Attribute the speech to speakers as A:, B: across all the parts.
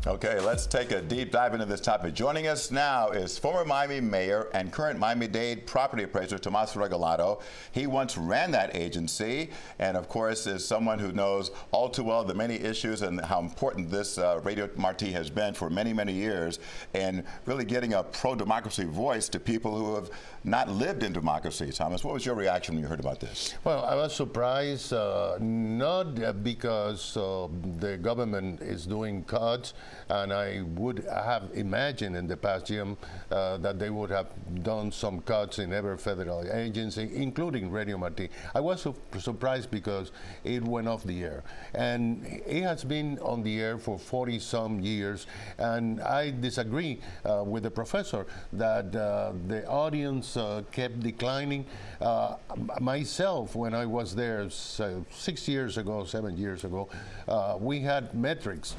A: Okay, let's take a deep dive into this topic. Joining us now is former Miami mayor and current Miami-Dade property appraiser Thomas Regalado. He once ran that agency and, of course, is someone who knows all too well the many issues and how important this Radio Marti has been for many, many years, and really getting a pro-democracy voice to people who have not lived in democracy. Thomas, what was your reaction when you heard about this?
B: Well, I was surprised, not because the government is doing cuts, and I would have imagined in the past, Jim, that they would have done some cuts in every federal agency, including Radio Marti. I was surprised because it went off the air. And it has been on the air for 40-some years, and I disagree with the professor that the audience kept declining. Myself, when I was there 6 years ago, 7 years ago, we had metrics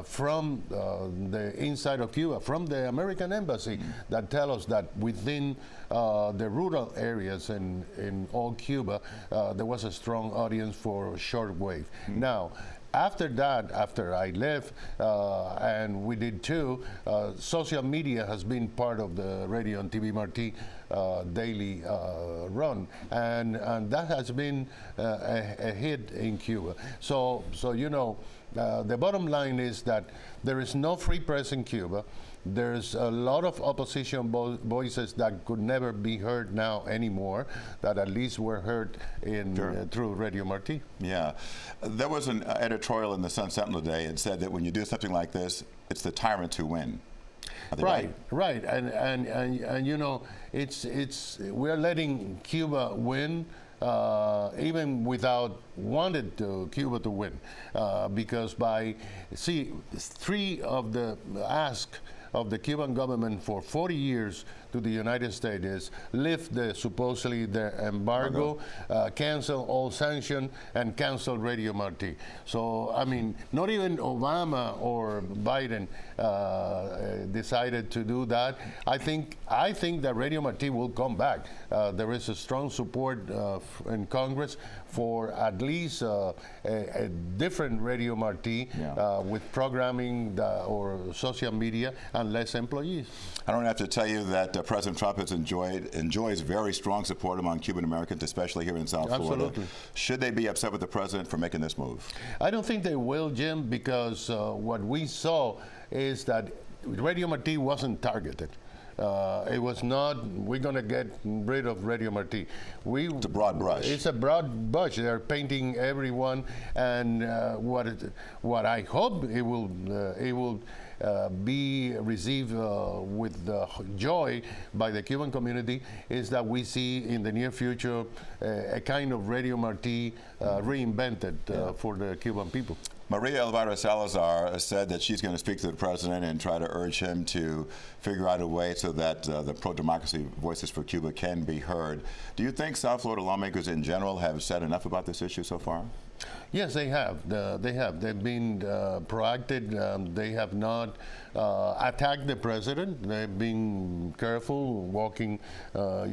B: from the inside of Cuba, from the American embassy, that tell us that within the rural areas in all Cuba, there was a strong audience for shortwave. Now, after that, after I left, and we did too, social media has been part of the Radio and TV Marti daily run, and that has been a hit in Cuba. So you know, the bottom line is that there is no free press in Cuba. There's a lot of opposition voices that could never be heard now anymore, that at least were heard in through Radio Marti.
A: Yeah. There was an editorial in the Sun Sentinel today and said that when you do something like this, it's the tyrants who win.
B: Right. And you know, we're letting Cuba win, even without wanted Cuba to win, because three of the ask of the Cuban government for 40 years to the United States is lift supposedly the embargo, cancel all sanction, and cancel Radio Marti. So, I mean, not even Obama or Biden decided to do that. I think that Radio Marti will come back. There is a strong support in Congress for at least a different Radio Marti with programming or social media and less employees.
A: I don't have to tell you that President Trump has enjoys very strong support among Cuban Americans, especially here in South Florida. Should they be upset with the president for making this move?
B: I don't think they will, Jim, because what we saw is that Radio Marti wasn't targeted. It was not, we're going to get rid of Radio Marti.
A: It's a broad brush.
B: It's a broad brush. They're painting everyone, and what I hope it will be received with joy by the Cuban community is that we see in the near future a kind of Radio Marti reinvented for the Cuban people.
A: Maria Elvira Salazar said that she's going to speak to the president and try to urge him to figure out a way so that the pro-democracy voices for Cuba can be heard. Do you think South Florida lawmakers in general have said enough about this issue so far?
B: Yes, they have. They've been proactive. They have not attacked the president. They've been careful, walking a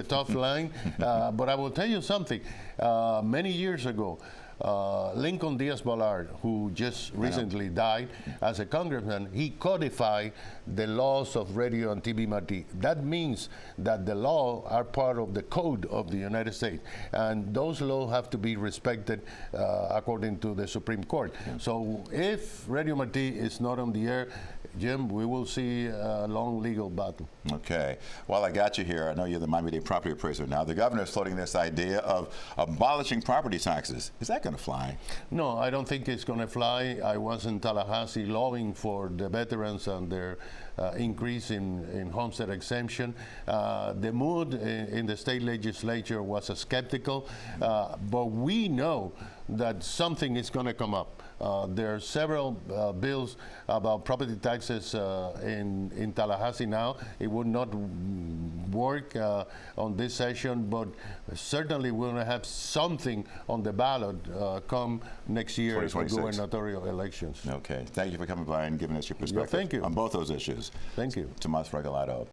B: tough line. But I will tell you something. Many years ago, Lincoln Diaz-Balart, who just recently died as a congressman, he codified the laws of Radio and TV Marti. That means that the law are part of the code of the United States, and those laws have to be respected according to the Supreme Court. So if Radio Marti is not on the air, Jim, we will see a long legal battle.
A: Okay. While I got you here, I know you're the Miami-Dade property appraiser now. The governor is floating this idea of abolishing property taxes. Is that going to fly?
B: No, I don't think it's going to fly. I was in Tallahassee lobbying for the veterans and their increase in homestead exemption. The mood in the state legislature was skeptical, but we know that something is going to come up. There are several bills about property taxes in Tallahassee now. It would not work on this session, but certainly we're going to have something on the ballot come next year for gubernatorial elections.
A: Okay. Thank you for coming by and giving us your perspective
B: thank you.
A: on both those issues.
B: Thank you.
A: Thomas Regalado.